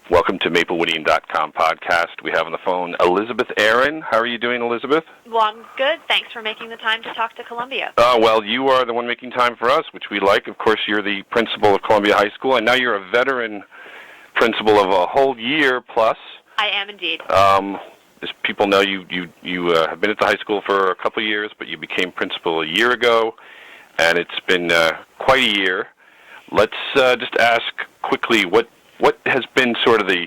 Welcome to MapleWoodian.com podcast. We have on the phone Elizabeth Aaron. How are you doing, Elizabeth? Well, I'm good. Thanks for making the time to talk to Columbia. Well, you are the one making time for us, which we like. Of course, you're the principal of Columbia High School, and now you're a veteran principal of a whole year plus. I am indeed. As people know, you have been at the high school for a couple of years, but you became principal a year ago, and it's been quite a year. Let's just ask quickly, what has been sort of the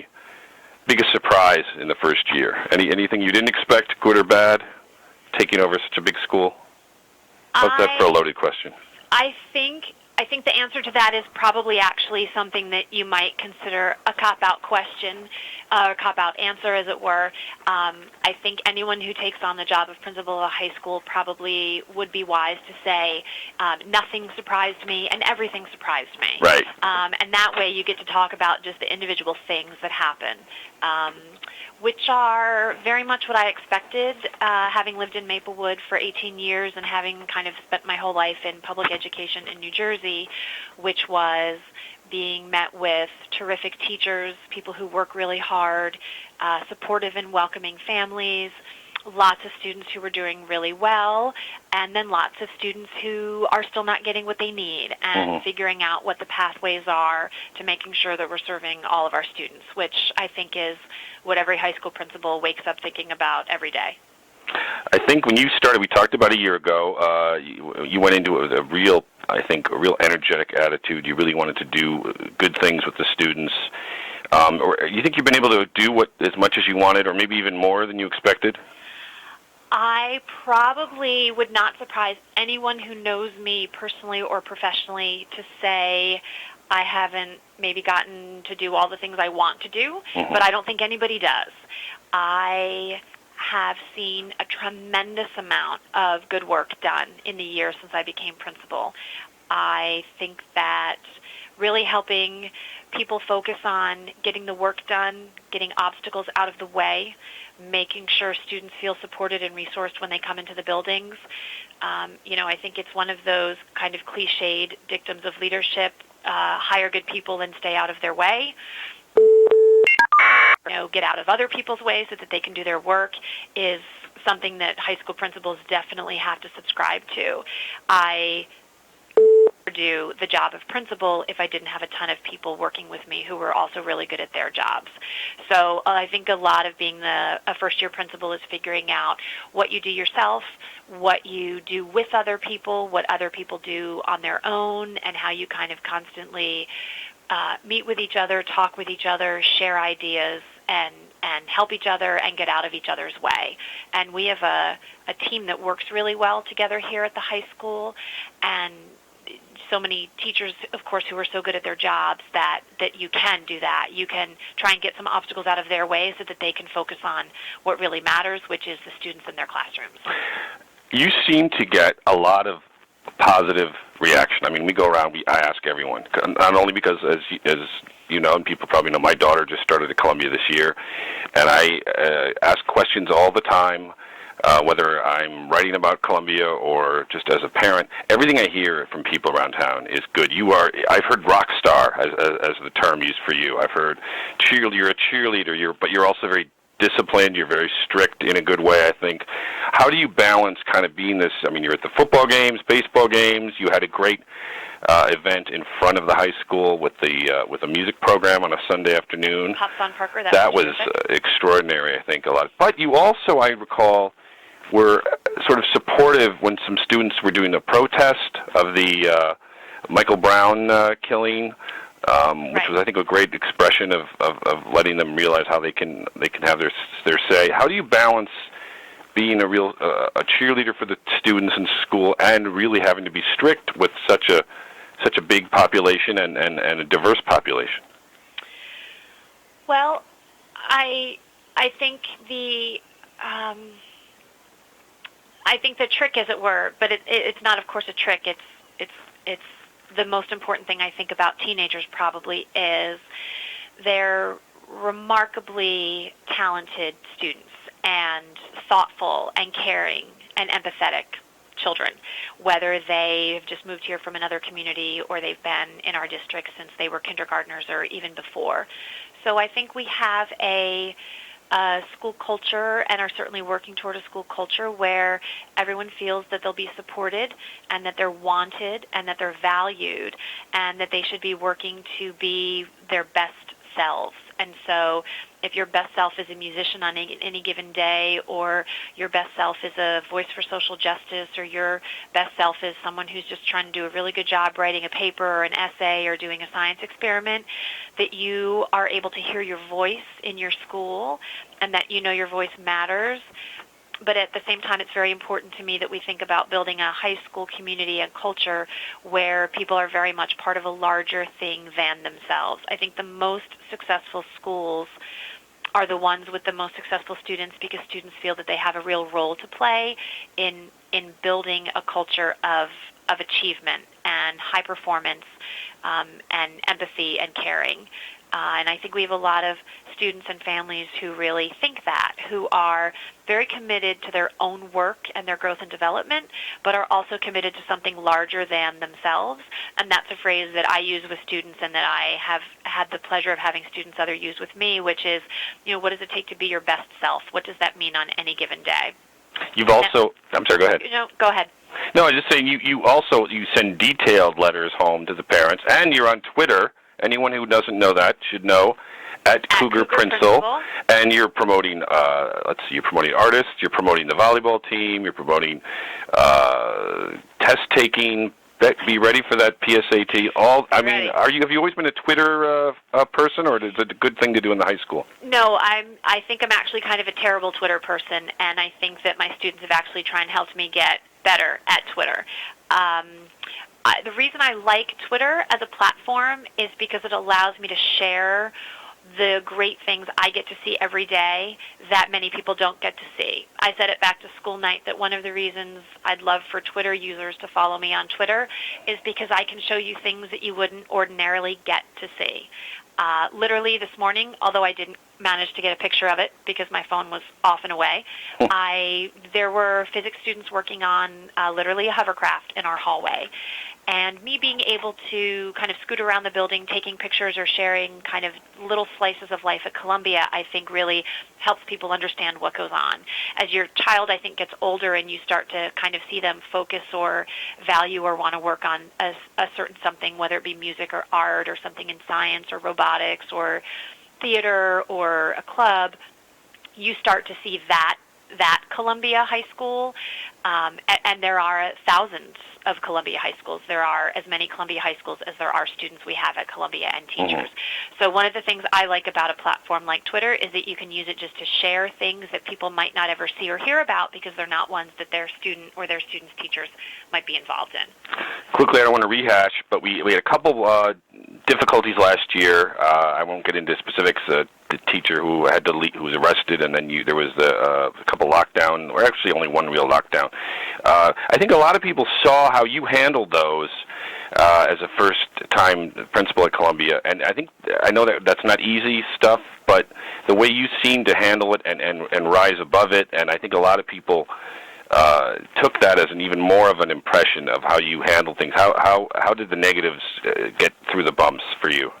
biggest surprise in the first year? Anything you didn't expect, good or bad, taking over such a big school? How's that for a loaded question? I think the answer to that is probably actually something that you might consider a cop-out question, or cop-out answer, as it were. I think anyone who takes on the job of principal of a high school probably would be wise to say, nothing surprised me and everything surprised me. Right. And that way you get to talk about just the individual things that happen, which are very much what I expected, having lived in Maplewood for 18 years and having kind of spent my whole life in public education in New Jersey, which was being met with terrific teachers, people who work really hard, supportive and welcoming families, lots of students who were doing really well, and then lots of students who are still not getting what they need, and figuring out what the pathways are to making sure that we're serving all of our students, which I think is what every high school principal wakes up thinking about every day. I think when you started, we talked about a year ago, you went into it with a real energetic attitude. You really wanted to do good things with the students. Or you think you've been able to do as much as you wanted, or maybe even more than you expected? I probably would not surprise anyone who knows me personally or professionally to say I haven't maybe gotten to do all the things I want to do, but I don't think anybody does. I have seen a tremendous amount of good work done in the year since I became principal. I think that really helping people focus on getting the work done, getting obstacles out of the way, making sure students feel supported and resourced when they come into the buildings. I think it's one of those kind of cliched dictums of leadership, hire good people and stay out of their way. Get out of other people's way so that they can do their work is something that high school principals definitely have to subscribe to. I do the job of principal if I didn't have a ton of people working with me who were also really good at their jobs. So I think a lot of being a first-year principal is figuring out what you do yourself, what you do with other people, what other people do on their own, and how you kind of constantly meet with each other, talk with each other, share ideas, and help each other and get out of each other's way. And we have a team that works really well together here at the high school, and so many teachers, of course, who are so good at their jobs that you can do that. You can try and get some obstacles out of their way so that they can focus on what really matters, which is the students in their classrooms. You seem to get a lot of positive reaction. I mean, we go around, I ask everyone, not only because, as you know, and people probably know, my daughter just started at Columbia this year, and I ask questions all the time, whether I'm writing about Columbia or just as a parent. Everything I hear from people around town is good. I've heard rock star as the term used for you. I've heard you're a cheerleader, but you're also very disciplined, you're very strict in a good way, I think. How do you balance kind of being this, I mean, you're at the football games, baseball games, you had a great event in front of the high school with a music program on a Sunday afternoon. Pops on Parker, that was extraordinary, I think, a lot. But you also, I recall, were sort of supportive when some students were doing the protest of the Michael Brown killing, which was, I think, a great expression of letting them realize how they can have their say. How do you balance being a real a cheerleader for the students in school and really having to be strict with such a big population and a diverse population? Well, I think the trick, as it were, but it's not, of course, a trick. It's the most important thing I think about teenagers probably is they're remarkably talented students and thoughtful and caring and empathetic children, whether they have just moved here from another community or they've been in our district since they were kindergartners or even before. So I think we have a school culture and are certainly working toward a school culture where everyone feels that they'll be supported and that they're wanted and that they're valued and that they should be working to be their best selves. And so if your best self is a musician on any given day, or your best self is a voice for social justice, or your best self is someone who's just trying to do a really good job writing a paper or an essay or doing a science experiment, that you are able to hear your voice in your school and that you know your voice matters. But at the same time, it's very important to me that we think about building a high school community and culture where people are very much part of a larger thing than themselves. I think the most successful schools are the ones with the most successful students because students feel that they have a real role to play in building a culture of achievement and high performance and empathy and caring. And I think we have a lot of students and families who really think that, who are very committed to their own work and their growth and development, but are also committed to something larger than themselves. And that's a phrase that I use with students and that I have had the pleasure of having students other use with me, which is, what does it take to be your best self? What does that mean on any given day? You've also, I'm sorry, go ahead. Go ahead. No, I was just saying you send detailed letters home to the parents, and you're on Twitter. Anyone who doesn't know that should know at Cougar Principal. And you're promoting, you're promoting artists, you're promoting the volleyball team, you're promoting test taking. Be ready for that PSAT. Have you always been a Twitter person, or is it a good thing to do in the high school? No, I think I'm actually kind of a terrible Twitter person, and I think that my students have actually tried and helped me get better at Twitter. The reason I like Twitter as a platform is because it allows me to share the great things I get to see every day that many people don't get to see. I said it back to school night that one of the reasons I'd love for Twitter users to follow me on Twitter is because I can show you things that you wouldn't ordinarily get to see. Literally this morning, although I didn't manage to get a picture of it because my phone was off and away, there were physics students working on literally a hovercraft in our hallway. And me being able to kind of scoot around the building, taking pictures or sharing kind of little slices of life at Columbia, I think really helps people understand what goes on. As your child, I think, gets older and you start to kind of see them focus or value or want to work on a certain something, whether it be music or art or something in science or robotics or theater or a club, you start to see that Columbia High School, and there are thousands of Columbia High Schools. There are as many Columbia High Schools as there are students we have at Columbia and teachers. So one of the things I like about a platform like Twitter is that you can use it just to share things that people might not ever see or hear about because they're not ones that their student or their students' teachers might be involved in. Quickly, I don't want to rehash, but we had a couple difficulties last year. I won't get into specifics. The teacher who had to leave, who was arrested, and then there was a couple lockdown, or actually only one real lockdown. I think a lot of people saw how you handled those as a first-time principal at Columbia, and I know that that's not easy stuff, but the way you seem to handle it and rise above it, and I think a lot of people took that as an even more of an impression of how you handle things. How did the negatives get through the bumps for you?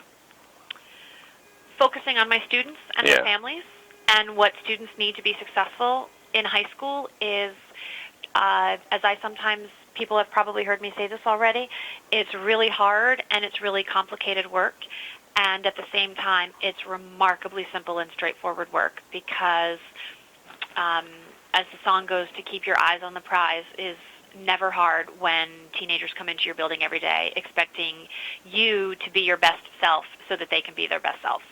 Focusing on my students and their families and what students need to be successful in high school is, as people have probably heard me say this already, it's really hard and it's really complicated work. And at the same time, it's remarkably simple and straightforward work because, as the song goes, to keep your eyes on the prize is never hard when teenagers come into your building every day expecting you to be your best self so that they can be their best selves.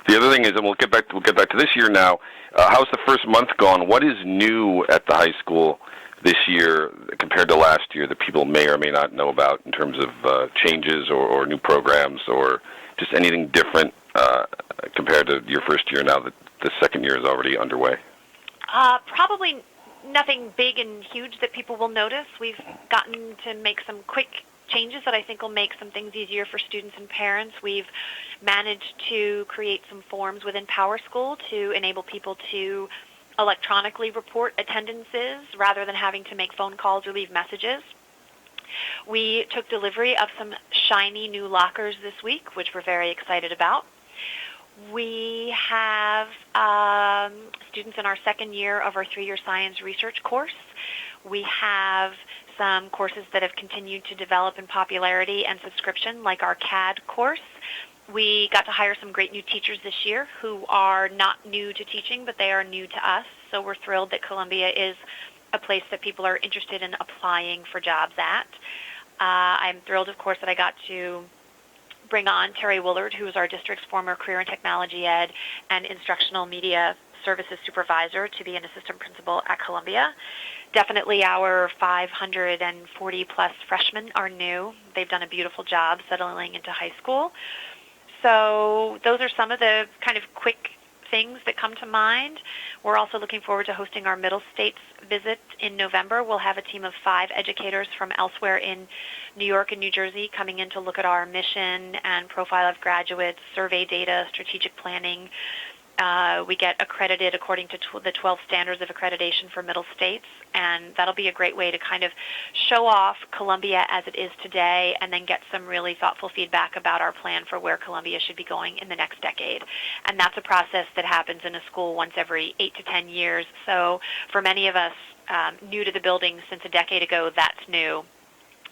The other thing is, and we'll get back to this year now, how's the first month gone? What is new at the high school this year compared to last year that people may or may not know about in terms of changes or new programs or just anything different compared to your first year now that the second year is already underway? Probably nothing big and huge that people will notice. We've gotten to make some quick changes that I think will make some things easier for students and parents. We've managed to create some forms within PowerSchool to enable people to electronically report attendances rather than having to make phone calls or leave messages. We took delivery of some shiny new lockers this week, which we're very excited about. We have students in our second year of our 3-year science research course. We have some courses that have continued to develop in popularity and subscription, like our CAD course. We got to hire some great new teachers this year who are not new to teaching, but they are new to us. So we're thrilled that Columbia is a place that people are interested in applying for jobs at. I'm thrilled, of course, that I got to bring on Terry Willard, who is our district's former career and technology ed and instructional media services supervisor, to be an assistant principal at Columbia. Definitely our 540-plus freshmen are new. They've done a beautiful job settling into high school. So those are some of the kind of quick things that come to mind. We're also looking forward to hosting our Middle States visit in November. We'll have a team of 5 educators from elsewhere in New York and New Jersey coming in to look at our mission and profile of graduates, survey data, strategic planning. We get accredited according to the 12 standards of accreditation for Middle States, and that'll be a great way to kind of show off Columbia as it is today and then get some really thoughtful feedback about our plan for where Columbia should be going in the next decade. And that's a process that happens in a school once every 8 to 10 years. So for many of us new to the building since a decade ago, that's new.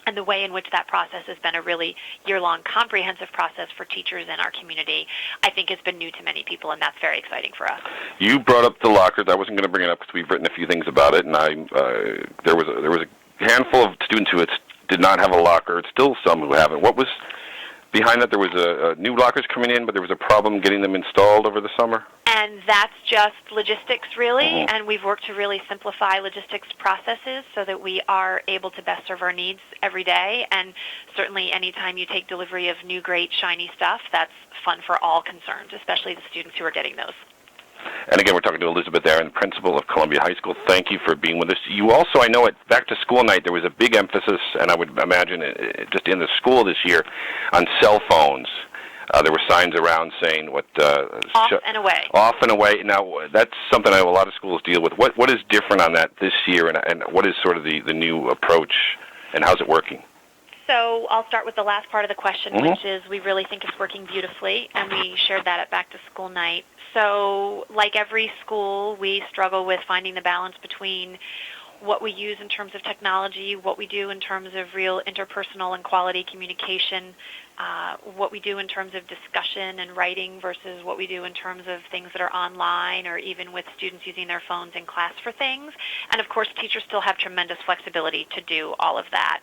And the way in which that process has been a really year-long comprehensive process for teachers in our community, I think has been new to many people, and that's very exciting for us. You brought up the lockers. I wasn't going to bring it up because we've written a few things about it, and there was a handful of students who did not have a locker. It's still some who haven't. What was behind that? There was a new lockers coming in, but there was a problem getting them installed over the summer? And that's just logistics, really, and we've worked to really simplify logistics processes so that we are able to best serve our needs every day. And certainly anytime you take delivery of new, great, shiny stuff, that's fun for all concerned, especially the students who are getting those. And again, we're talking to Elizabeth Aaron, principal of Columbia High School. Thank you for being with us. You also, I know at Back to School Night, there was a big emphasis, and I would imagine just in the school this year, on cell phones. There were signs around saying what... off and away. Off and away. Now, that's something I know a lot of schools deal with. What is different on that this year, and what is sort of the new approach, and how's it working? So I'll start with the last part of the question, which is we really think it's working beautifully, and we shared that at Back to School Night. So like every school, we struggle with finding the balance between what we use in terms of technology, what we do in terms of real interpersonal and quality communication, what we do in terms of discussion and writing versus what we do in terms of things that are online or even with students using their phones in class for things. And of course, teachers still have tremendous flexibility to do all of that.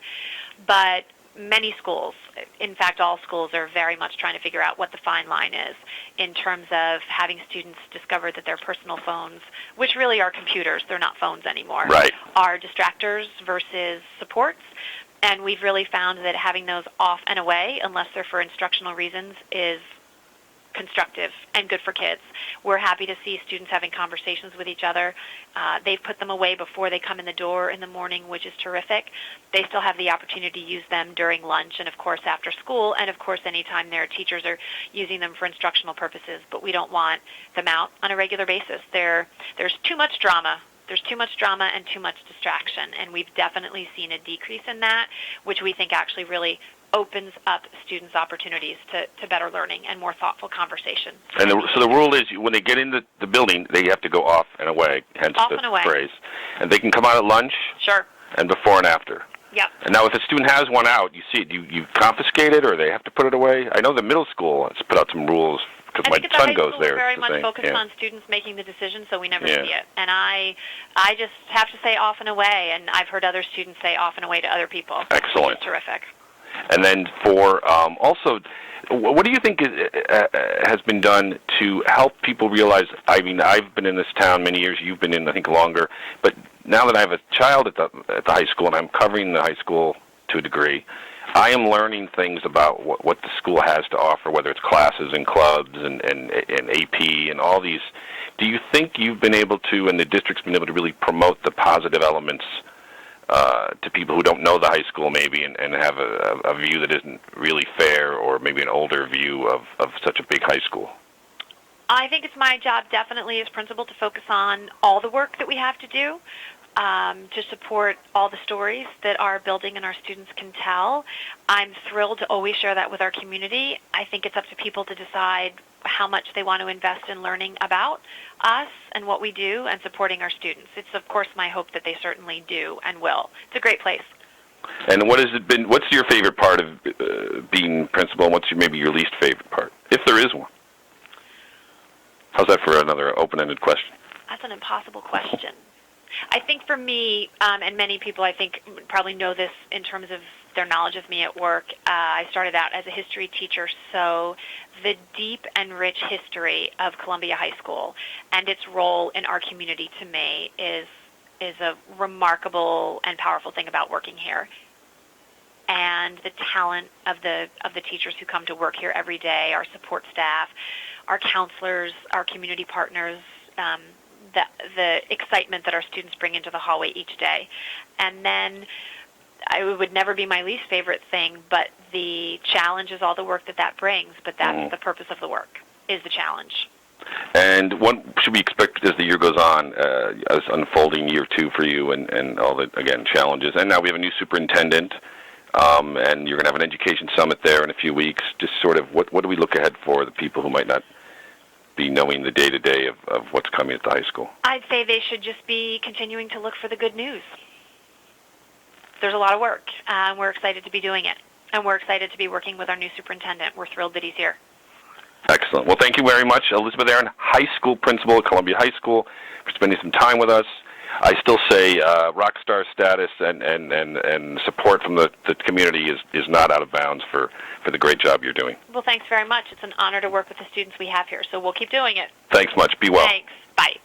But many schools, in fact all schools, are very much trying to figure out what the fine line is in terms of having students discover that their personal phones, which really are computers, they're not phones anymore, right, are distractors versus supports. And we've really found that having those off and away, unless they're for instructional reasons, is constructive and good for kids. We're happy to see students having conversations with each other. They've put them away before they come in the door in the morning, which is terrific. They still have the opportunity to use them during lunch and, of course, after school, and, of course, anytime their teachers are using them for instructional purposes, but we don't want them out on a regular basis. There's too much drama. There's too much drama and too much distraction, and we've definitely seen a decrease in that, which we think actually really opens up students' opportunities to better learning and more thoughtful conversation. And so the rule is when they get into the building, they have to go off and away, hence off the and away. phrase. And they can come out at lunch? Sure. And before and after? Yep. And now if a student has one out, you see it, you confiscate it or they have to put it away? I know the middle school has put out some rules because my son goes there. We're very much focused on students making the decision, so we never see it. And I just have to say off and away, and I've heard other students say off and away to other people. Excellent. Which is terrific. And then for also, what do you think has been done to help people realize, I mean, I've been in this town many years, you've been in, I think, longer, but now that I have a child at the high school and I'm covering the high school to a degree, I am learning things about what the school has to offer, whether it's classes and clubs and AP and all these. Do you think you've been able to, and the district's been able to really promote the positive elements to people who don't know the high school maybe and have a view that isn't really fair or maybe an older view of such a big high school? I think it's my job definitely as principal to focus on all the work that we have to do to support all the stories that our building and our students can tell. I'm thrilled to always share that with our community. I think it's up to people to decide how much they want to invest in learning about us and what we do and supporting our students. It's, of course, my hope that they certainly do and will. It's a great place. And what has it been? What's your favorite part of being principal, and what's maybe your least favorite part, if there is one? How's that for another open-ended question? That's an impossible question. I think for me, and many people I think probably know this in terms of their knowledge of me at work, I started out as a history teacher, so the deep and rich history of Columbia High School and its role in our community to me is a remarkable and powerful thing about working here. And the talent of the teachers who come to work here every day, our support staff, our counselors, our community partners, the excitement that our students bring into the hallway each day. And then it would never be my least favorite thing, but the challenge is all the work that brings, but that's the purpose of the work, is the challenge. And what should we expect as the year goes on, as unfolding year 2 for you and all the, again, challenges? And now we have a new superintendent, and you're going to have an education summit there in a few weeks. Just sort of what do we look ahead for the people who might not be knowing the day-to-day of what's coming at the high school? I'd say they should just be continuing to look for the good news. There's a lot of work, and we're excited to be doing it. And we're excited to be working with our new superintendent. We're thrilled that he's here. Excellent. Well, thank you very much, Elizabeth Aaron, high school principal at Columbia High School, for spending some time with us. I still say rock star status and support from the community is not out of bounds for the great job you're doing. Well, thanks very much. It's an honor to work with the students we have here, so we'll keep doing it. Thanks much. Be well. Thanks. Bye.